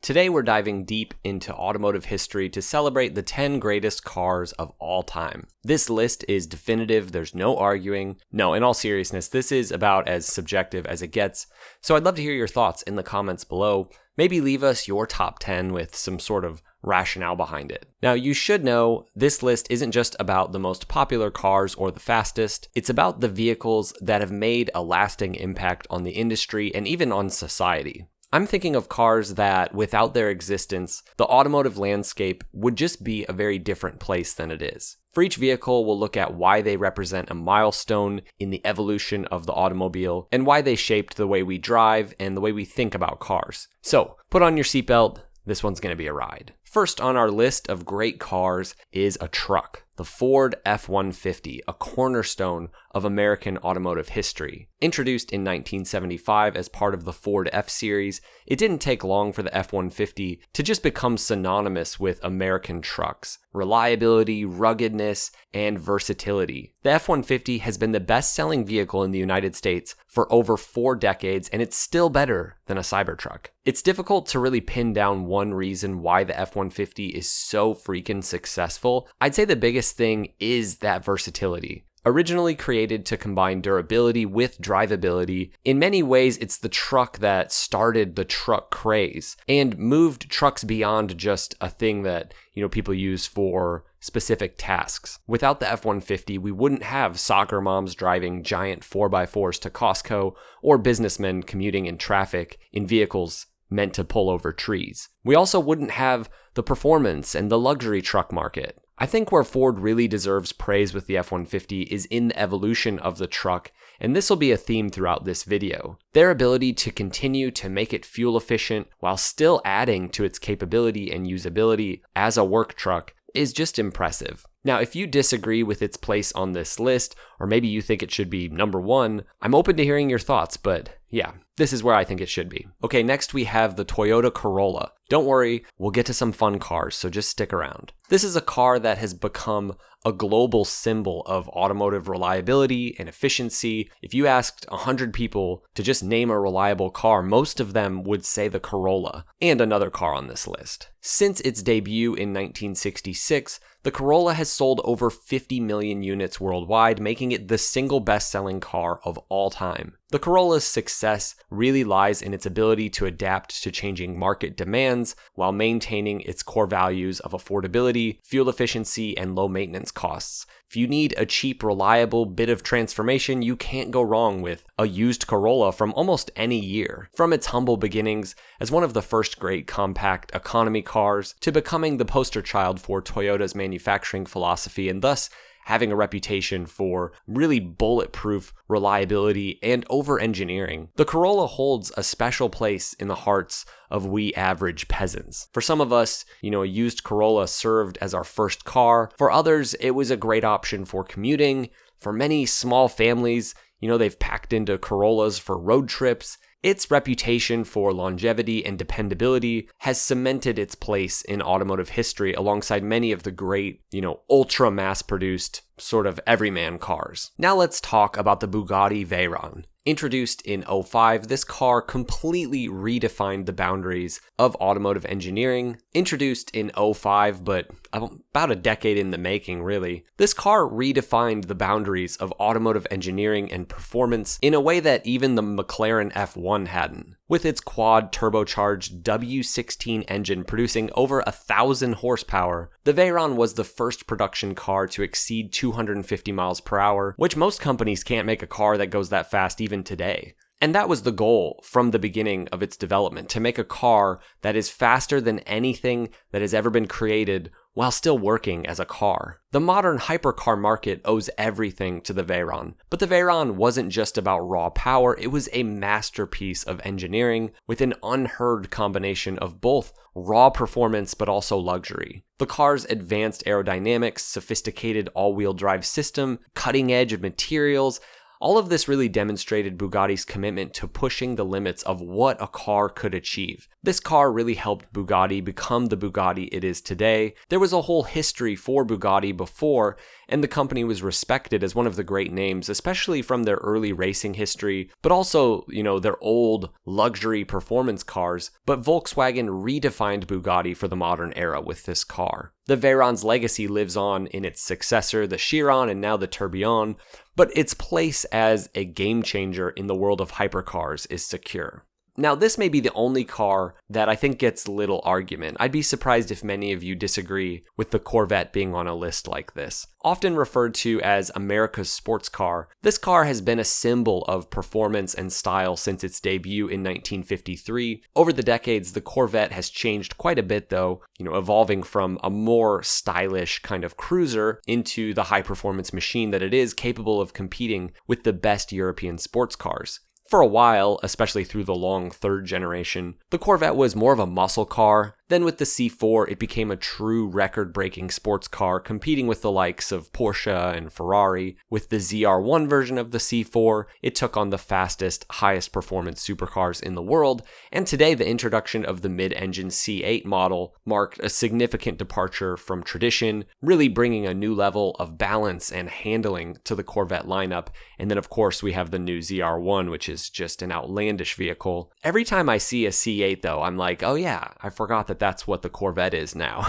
Today we're diving deep into automotive history to celebrate the 10 greatest cars of all time. This list is definitive, there's no arguing. No, in all seriousness, this is about as subjective as it gets, so I'd love to hear your thoughts in the comments below. Maybe leave us your top 10 with some sort of rationale behind it. Now, you should know this list isn't just about the most popular cars or the fastest, it's about the vehicles that have made a lasting impact on the industry and even on society. I'm thinking of cars that, without their existence, the automotive landscape would just be a very different place than it is. For each vehicle, we'll look at why they represent a milestone in the evolution of the automobile and why they shaped the way we drive and the way we think about cars. So, put on your seatbelt, this one's going to be a ride. First on our list of great cars is a truck, the Ford F150, a cornerstone of American automotive history. Introduced in 1975 as part of the Ford F-Series, it didn't take long for the F-150 to just become synonymous with American trucks. Reliability, ruggedness, and versatility. The F-150 has been the best-selling vehicle in the United States for over 4 decades, and it's still better than a Cybertruck. It's difficult to really pin down one reason why the F-150 is so freaking successful. I'd say the biggest thing is that versatility. Originally created to combine durability with drivability, in many ways it's the truck that started the truck craze and moved trucks beyond just a thing that, people use for specific tasks. Without the F-150, we wouldn't have soccer moms driving giant 4x4s to Costco or businessmen commuting in traffic in vehicles meant to pull over trees. We also wouldn't have the performance and the luxury truck market. I think where Ford really deserves praise with the F-150 is in the evolution of the truck, and this will be a theme throughout this video. Their ability to continue to make it fuel efficient while still adding to its capability and usability as a work truck is just impressive. Now, if you disagree with its place on this list, or maybe you think it should be number 1, I'm open to hearing your thoughts, but yeah, this is where I think it should be. Okay, next we have the Toyota Corolla. Don't worry, we'll get to some fun cars, so just stick around. This is a car that has become a global symbol of automotive reliability and efficiency. If you asked 100 people to just name a reliable car, most of them would say the Corolla, and another car on this list. Since its debut in 1966, the Corolla has sold over 50 million units worldwide, making it the single best-selling car of all time. The Corolla's success really lies in its ability to adapt to changing market demands while maintaining its core values of affordability, fuel efficiency, and low maintenance costs. If you need a cheap, reliable bit of transformation, you can't go wrong with a used Corolla from almost any year. From its humble beginnings as one of the first great compact economy cars to becoming the poster child for Toyota's manufacturing philosophy and thus having a reputation for really bulletproof reliability and over-engineering, the Corolla holds a special place in the hearts of we average peasants. For some of us, a used Corolla served as our first car. For others, it was a great option for commuting. For many small families, they've packed into Corollas for road trips. Its reputation for longevity and dependability has cemented its place in automotive history alongside many of the great, ultra mass-produced sort of everyman cars. Now let's talk about the Bugatti Veyron. Introduced in 2005, this car completely redefined the boundaries of automotive engineering. Introduced in 2005, but about a decade in the making, really. This car redefined the boundaries of automotive engineering and performance in a way that even the McLaren F1 hadn't. With its quad turbocharged W16 engine producing over 1,000 horsepower, the Veyron was the first production car to exceed 250 miles per hour, which most companies can't make a car that goes that fast even today. And that was the goal from the beginning of its development, to make a car that is faster than anything that has ever been created while still working as a car. The modern hypercar market owes everything to the Veyron, but the Veyron wasn't just about raw power, it was a masterpiece of engineering with an unheard combination of both raw performance but also luxury. The car's advanced aerodynamics, sophisticated all-wheel drive system, cutting edge of materials, All of this really demonstrated Bugatti's commitment to pushing the limits of what a car could achieve. This car really helped Bugatti become the Bugatti it is today. There was a whole history for Bugatti before, and the company was respected as one of the great names, especially from their early racing history, but also, their old luxury performance cars. But Volkswagen redefined Bugatti for the modern era with this car. The Veyron's legacy lives on in its successor, the Chiron, and now the Tourbillon, but its place as a game changer in the world of hypercars is secure. Now, this may be the only car that I think gets little argument. I'd be surprised if many of you disagree with the Corvette being on a list like this. Often referred to as America's sports car, this car has been a symbol of performance and style since its debut in 1953. Over the decades, the Corvette has changed quite a bit though, evolving from a more stylish kind of cruiser into the high-performance machine that it is, capable of competing with the best European sports cars. For a while, especially through the long third generation, the Corvette was more of a muscle car. Then with the C4, it became a true record-breaking sports car, competing with the likes of Porsche and Ferrari. With the ZR1 version of the C4, it took on the fastest, highest performance supercars in the world, and today the introduction of the mid-engine C8 model marked a significant departure from tradition, really bringing a new level of balance and handling to the Corvette lineup. And then of course we have the new ZR1, which is just an outlandish vehicle. Every time I see a C8 though, I'm like, oh yeah, I forgot that that's what the Corvette is now.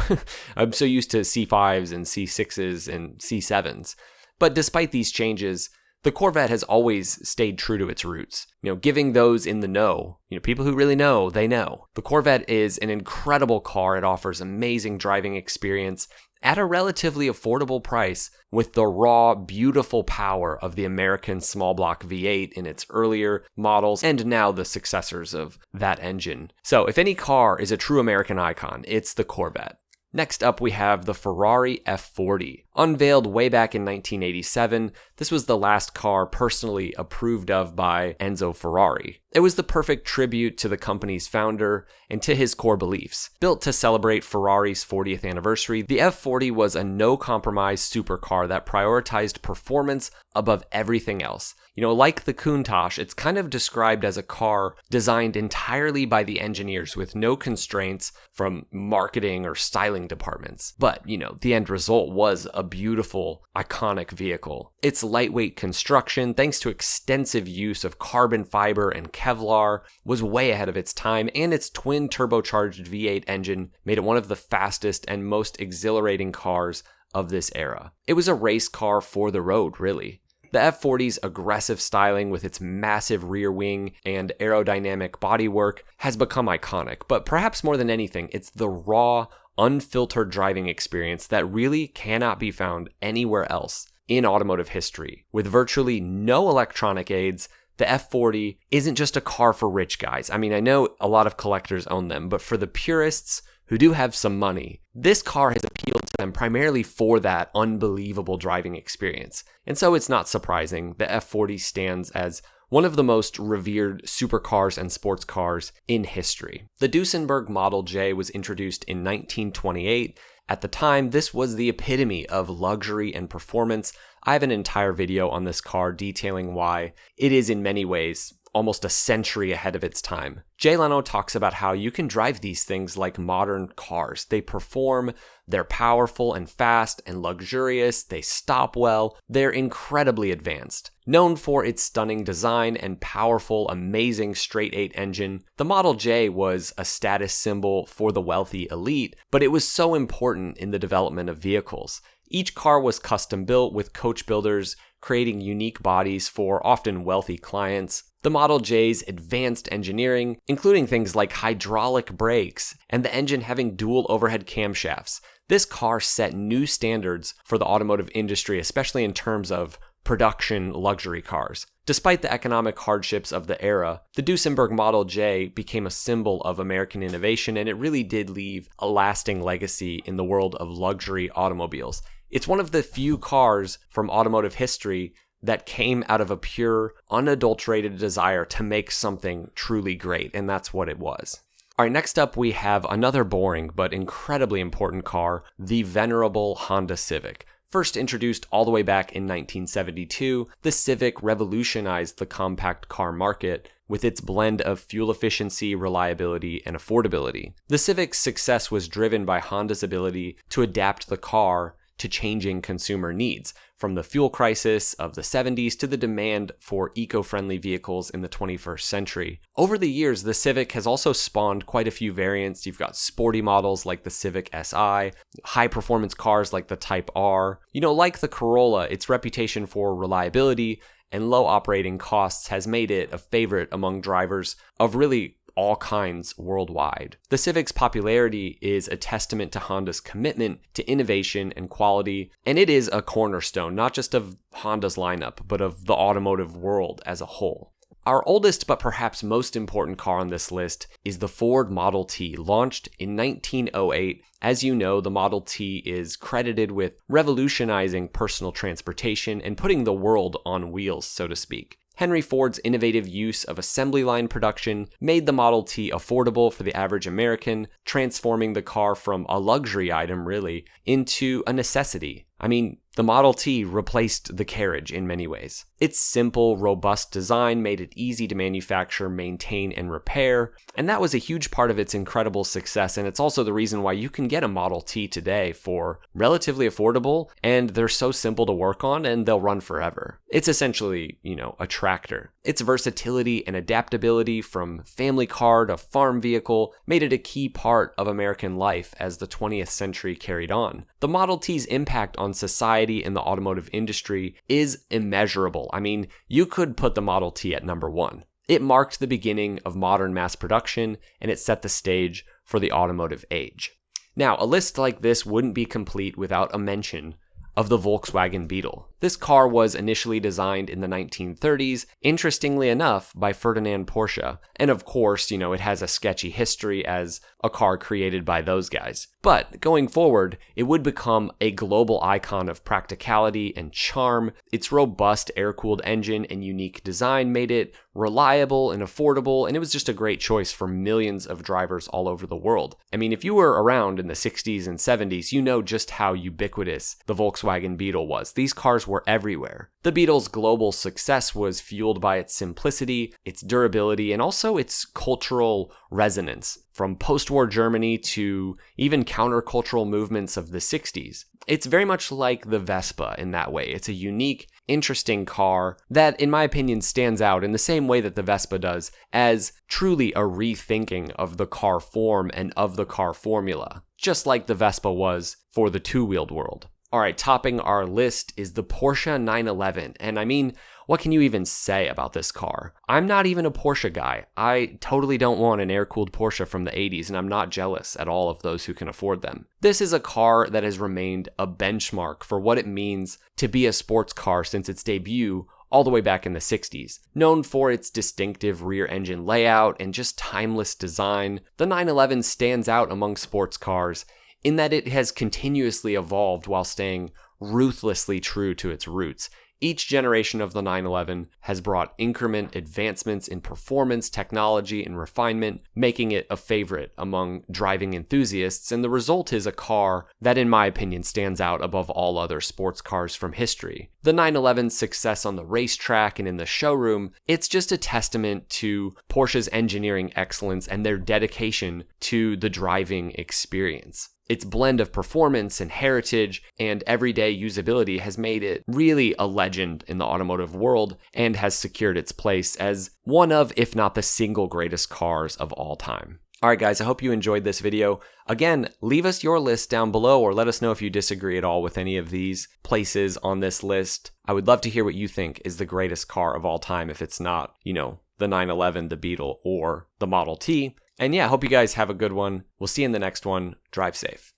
I'm so used to C5s and C6s and C7s. But despite these changes, the Corvette has always stayed true to its roots. Giving those in the know, people who really know, they know. The Corvette is an incredible car. It offers amazing driving experience at a relatively affordable price with the raw, beautiful power of the American small block V8 in its earlier models and now the successors of that engine. So if any car is a true American icon, it's the Corvette. Next up, we have the Ferrari F40. Unveiled way back in 1987, this was the last car personally approved of by Enzo Ferrari. It was the perfect tribute to the company's founder and to his core beliefs. Built to celebrate Ferrari's 40th anniversary, the F40 was a no-compromise supercar that prioritized performance above everything else. Like the Countach, it's kind of described as a car designed entirely by the engineers with no constraints from marketing or styling departments. But, the end result was a beautiful, iconic vehicle. Its lightweight construction, thanks to extensive use of carbon fiber and Kevlar, was way ahead of its time, and its twin turbocharged V8 engine made it one of the fastest and most exhilarating cars of this era. It was a race car for the road, really. The F40's aggressive styling with its massive rear wing and aerodynamic bodywork has become iconic, but perhaps more than anything, it's the raw, unfiltered driving experience that really cannot be found anywhere else in automotive history. With virtually no electronic aids, the F40 isn't just a car for rich guys. I mean, I know a lot of collectors own them, but for the purists who do have some money, this car has appealed to them primarily for that unbelievable driving experience. And so it's not surprising the F40 stands as one of the most revered supercars and sports cars in history. The Duesenberg Model J was introduced in 1928. At the time, this was the epitome of luxury and performance. I have an entire video on this car detailing why it is in many ways almost a century ahead of its time. Jay Leno talks about how you can drive these things like modern cars. They perform, they're powerful and fast and luxurious, they stop well, they're incredibly advanced. Known for its stunning design and powerful, amazing straight-8 engine, the Model J was a status symbol for the wealthy elite, but it was so important in the development of vehicles. Each car was custom built with coach builders creating unique bodies for often wealthy clients. The Model J's advanced engineering, including things like hydraulic brakes and the engine having dual overhead camshafts, this car set new standards for the automotive industry, especially in terms of production luxury cars. Despite the economic hardships of the era, the Duesenberg Model J became a symbol of American innovation, and it really did leave a lasting legacy in the world of luxury automobiles. It's one of the few cars from automotive history that came out of a pure, unadulterated desire to make something truly great, and that's what it was. All right, next up we have another boring but incredibly important car, the venerable Honda Civic. First introduced all the way back in 1972, the Civic revolutionized the compact car market with its blend of fuel efficiency, reliability, and affordability. The Civic's success was driven by Honda's ability to adapt the car to changing consumer needs, from the fuel crisis of the 70s to the demand for eco-friendly vehicles in the 21st century. Over the years, the Civic has also spawned quite a few variants. You've got sporty models like the Civic Si, high-performance cars like the Type R. Like the Corolla, its reputation for reliability and low operating costs has made it a favorite among drivers of really all kinds worldwide. The Civic's popularity is a testament to Honda's commitment to innovation and quality, and it is a cornerstone not just of Honda's lineup, but of the automotive world as a whole. Our oldest but perhaps most important car on this list is the Ford Model T, launched in 1908. As you know, the Model T is credited with revolutionizing personal transportation and putting the world on wheels, so to speak. Henry Ford's innovative use of assembly line production made the Model T affordable for the average American, transforming the car from a luxury item, really, into a necessity. The Model T replaced the carriage in many ways. Its simple, robust design made it easy to manufacture, maintain, and repair, and that was a huge part of its incredible success, and it's also the reason why you can get a Model T today for relatively affordable, and they're so simple to work on, and they'll run forever. It's essentially, a tractor. Its versatility and adaptability from family car to farm vehicle made it a key part of American life as the 20th century carried on. The Model T's impact on society and the automotive industry is immeasurable. You could put the Model T at number one. It marked the beginning of modern mass production, and it set the stage for the automotive age. Now, a list like this wouldn't be complete without a mention of the Volkswagen Beetle. This car was initially designed in the 1930s, interestingly enough, by Ferdinand Porsche. And of course, it has a sketchy history as a car created by those guys. But going forward, it would become a global icon of practicality and charm. Its robust air-cooled engine and unique design made it reliable and affordable, and it was just a great choice for millions of drivers all over the world. If you were around in the 60s and 70s, you know just how ubiquitous the Volkswagen Beetle was. These cars were everywhere. The Beetle's global success was fueled by its simplicity, its durability, and also its cultural resonance, from post-war Germany to even countercultural movements of the 60s. It's very much like the Vespa in that way. It's a unique, interesting car that, in my opinion, stands out in the same way that the Vespa does, as truly a rethinking of the car form and of the car formula, just like the Vespa was for the two-wheeled world. Alright, topping our list is the Porsche 911, and what can you even say about this car? I'm not even a Porsche guy. I totally don't want an air-cooled Porsche from the 80s, and I'm not jealous at all of those who can afford them. This is a car that has remained a benchmark for what it means to be a sports car since its debut all the way back in the 60s. Known for its distinctive rear engine layout and just timeless design, the 911 stands out among sports cars in that it has continuously evolved while staying ruthlessly true to its roots. Each generation of the 911 has brought increment advancements in performance, technology, and refinement, making it a favorite among driving enthusiasts, and the result is a car that, in my opinion, stands out above all other sports cars from history. The 911's success on the racetrack and in the showroom, it's just a testament to Porsche's engineering excellence and their dedication to the driving experience. Its blend of performance and heritage and everyday usability has made it really a legend in the automotive world and has secured its place as one of, if not the single greatest cars of all time. Alright guys, I hope you enjoyed this video. Again, leave us your list down below or let us know if you disagree at all with any of these places on this list. I would love to hear what you think is the greatest car of all time if it's not, the 911, the Beetle, or the Model T. And yeah, hope you guys have a good one. We'll see you in the next one. Drive safe.